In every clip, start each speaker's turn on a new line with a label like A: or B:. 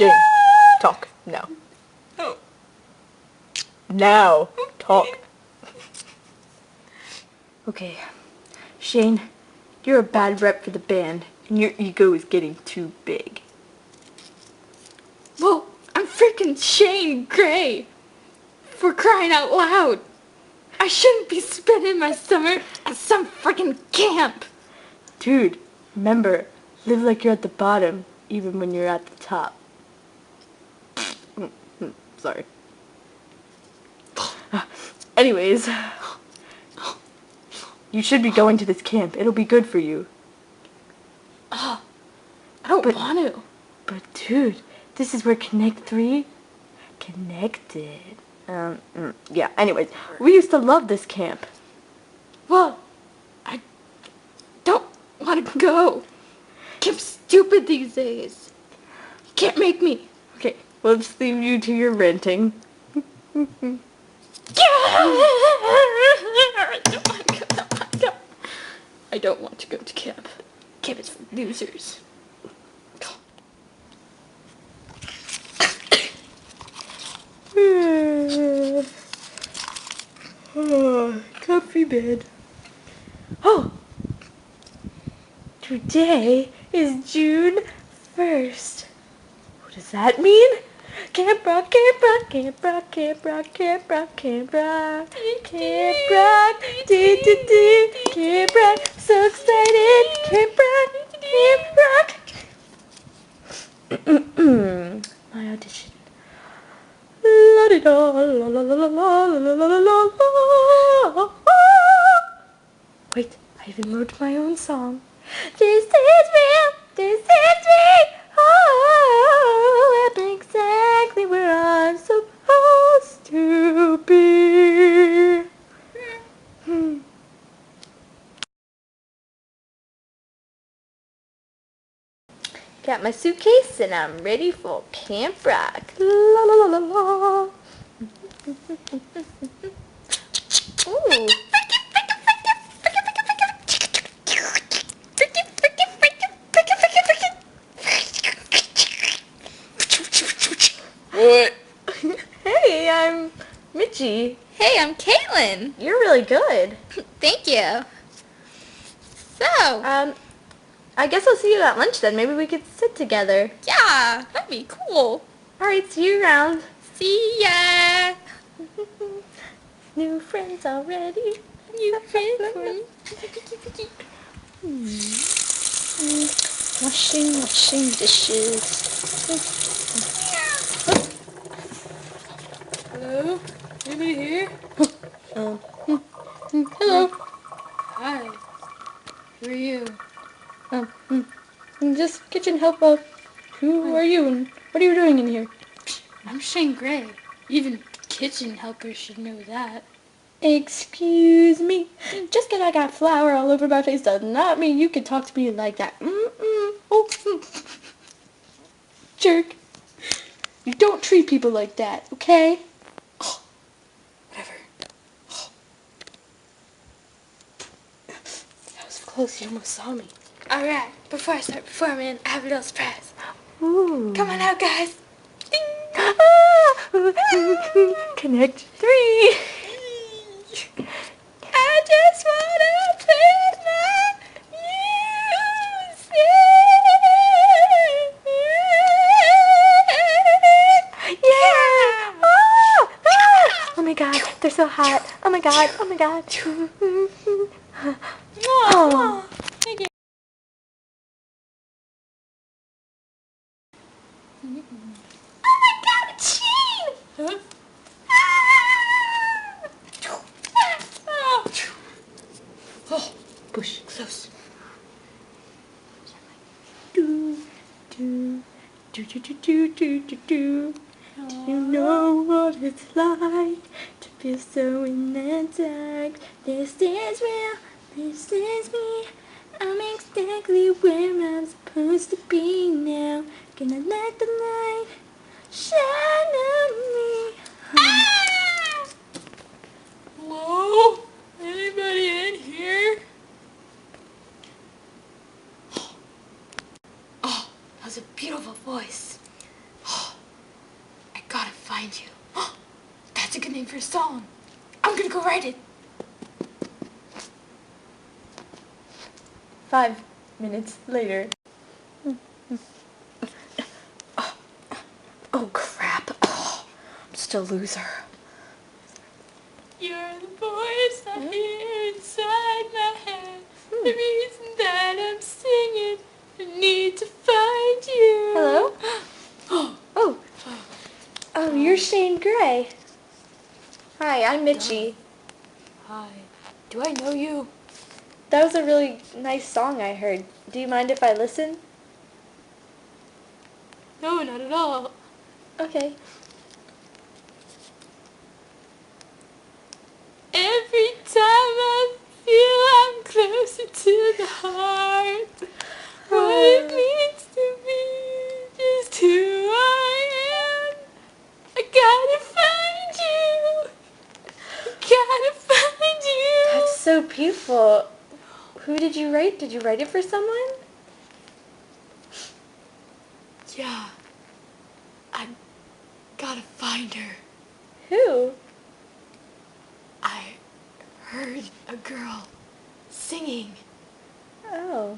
A: Shane, talk now.
B: Oh.
A: Now, talk.
B: Okay, Shane, you're a bad rep for the band, and your ego is getting too big. Well, I'm freaking Shane Gray! For crying out loud! I shouldn't be spending my summer at some freaking camp! Dude, remember, live like you're at the bottom, even when you're at the top. Sorry. Anyways, you should be going to this camp. It'll be good for you. I don't want to. But dude, this is where Connect 3 connected. Yeah, anyways, we used to love this camp. Well, I don't want to go. Camp's stupid these days. You can't make me. Okay, we'll just leave you to your renting. I don't want to go to camp. Camp is for losers. Comfy bed. Oh! Today is June 1st. What does that mean? Camp Rock, Camp Rock, Camp Rock, Camp Rock, Camp Rock, Camp Rock, Camp Rock, do, Camp Rock, so excited, Camp Rock, Camp Rock. My audition. La di da, la la la la la la la la la. Wait, I even wrote my own song. This is real, this is me. Oh, I'm exactly where I'm supposed to be. Got my suitcase and I'm ready for Camp Rock. La la la la la. Ooh.
A: What?
B: Hey, I'm Mitchie.
C: Hey, I'm Caitlin.
B: You're really good.
C: Thank you. So,
B: I guess I'll see you at lunch then. Maybe we could sit together.
C: yeah, that'd be cool.
B: Alright, see you around.
C: See ya.
B: New friends already.
C: New friends for me.
B: Washing dishes.
D: Hello? Anybody here?
B: Hello.
D: Hi. Who are you?
B: I'm just kitchen helper. Who are you and what are you doing in here?
D: I'm Shane Gray. Even kitchen helpers should know that.
B: Excuse me. Just 'cause I got flour all over my face does not mean you can talk to me like that. Oh. Jerk. You don't treat people like that, okay?
D: Whatever.
B: That was close. You almost saw me.
D: Alright, before I start performing, I have a little surprise.
B: Ooh.
D: Come on out, guys.
B: Connect 3.
C: I just wanna put my music.
B: Yeah! Oh my god, they're so hot. Oh my god, oh my god. Oh.
C: Oh my God, it's Shane!
D: Huh?
B: Oh, push.
D: Close.
B: Do, do, do, do, do, do, do, do, do. Do you know what it's like to feel so in the dark? This is real, this is me. I'm exactly where I'm supposed to be now. Gonna let the light shine on me.
D: Hello? Anybody in here? Oh, that was a beautiful voice. find you. That's a good name for a song. I'm gonna go write it.
B: 5 minutes later. Oh crap. Oh, I'm just a loser.
D: You're the voice I hear inside my head. The reason that I'm singing, I need to find you.
B: Hello? Oh, you're Shane Gray. Hi, I'm Mitchie.
D: Hi. Do I know you?
B: That was a really nice song I heard. Do you mind if I listen?
D: No, not at all.
B: Okay.
D: Every time I feel I'm closer to the heart, what it means to me, just who I am. I gotta find you. I gotta find you.
B: That's so beautiful. Who did you write? Did you write it for someone?
D: Yeah. I gotta find her.
B: Who?
D: I heard a girl singing.
B: Oh.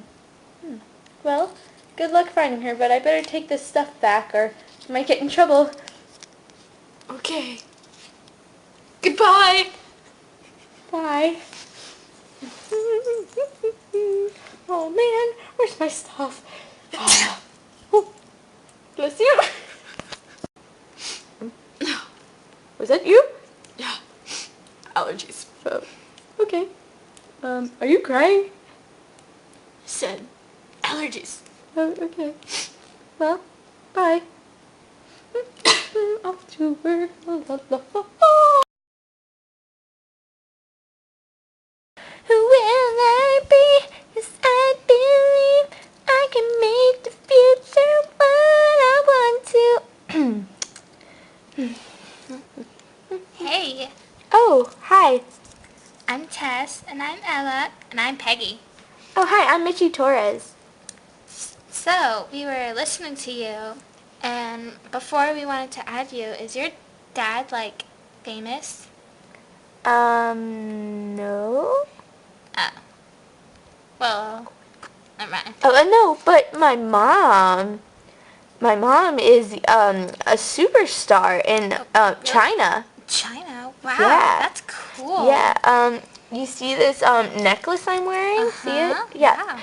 B: Well, good luck finding her, but I better take this stuff back or I might get in trouble.
D: Okay. Goodbye.
B: Bye. Oh man, where's my stuff? Oh, bless you. Was that you?
D: Yeah. Allergies.
B: Oh, okay. Are you crying?
D: Said allergies.
B: Oh, okay. Well, bye. Off to work. La, la, la, la. Who will I be? Yes, I believe I can make the future what I want to.
C: Hey,
B: Oh, hi.
C: I'm Tess, and I'm Ella, and I'm Peggy.
B: Oh, hi, I'm Mitchie Torres.
C: So, we were listening to you, and before we wanted to add you, is your dad, like, famous?
B: No.
C: Oh. Well, never mind.
B: Oh, no, but my mom is, a superstar in, China.
C: China? Wow,
B: Yeah.
C: that's cool.
B: Yeah, you see this, necklace I'm wearing? See it? Yeah.
C: Yeah.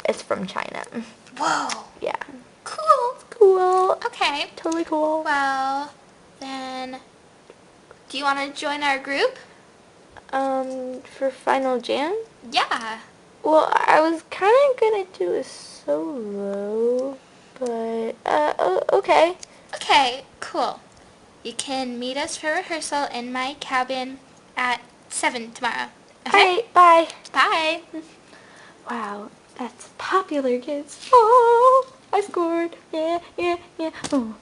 B: It's from China.
C: Whoa.
B: Yeah.
C: Cool.
B: Cool.
C: Okay.
B: Totally cool.
C: Well, then, do you want to join our group?
B: For Final Jam?
C: Yeah.
B: Well, I was kind of gonna do a solo, but, okay.
C: Okay, cool. You can meet us for rehearsal in my cabin at 7 tomorrow. Okay?
B: Alright, bye.
C: Bye.
B: Wow, that's popular, kids. Oh, I scored. Yeah, yeah, yeah. Oh.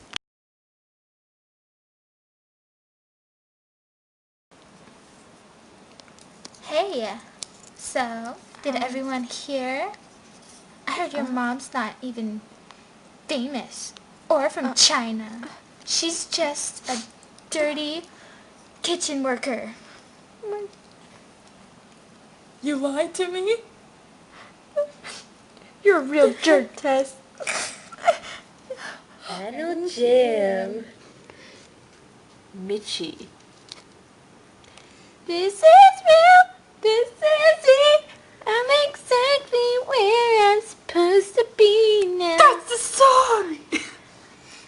C: Hey, so, did everyone hear? I heard your mom's not even famous or from China. She's just a dirty kitchen worker.
D: You lied to me?
B: You're a real jerk, Tess. Final Jam. Mitchie. This is real. This is it. I'm exactly where I'm supposed to be now.
D: That's the song!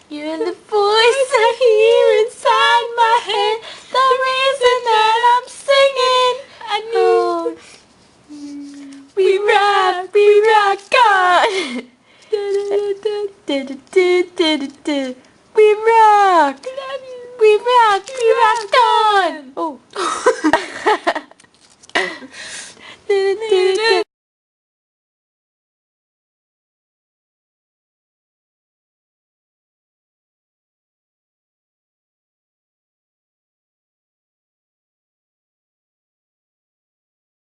B: You're the voice I hear inside my head. The reason that I'm singing. I need. We rock on. We rock. We rock on. Oh.